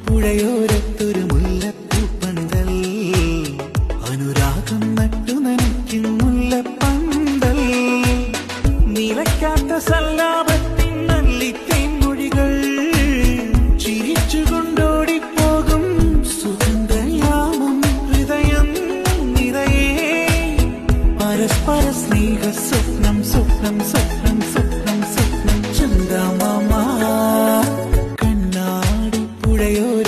പുഴയോരത്തൊരു മുല്ലപ്പൂപ്പന്തൽ അനുരാഗം നട്ടു നനയ്ക്കും മുല്ലപ്പന്തൽ നിലയ്ക്കാത്ത സല്ലാപത്തിൻ നല്ലിത്തേൻ മൊഴികൾ ചിരിച്ചുകൊണ്ടോടിപ്പോകും സുഗന്ധയാമം ഹൃദയം നിറയെ പരസ്പര സ്നേഹ സ്വപ്നം സ്വപ്നം സ്വപ്നം സ്വപ്നം സ്വപ്നം ചന്ദമാമ കണ്ണാടി പുഴയോര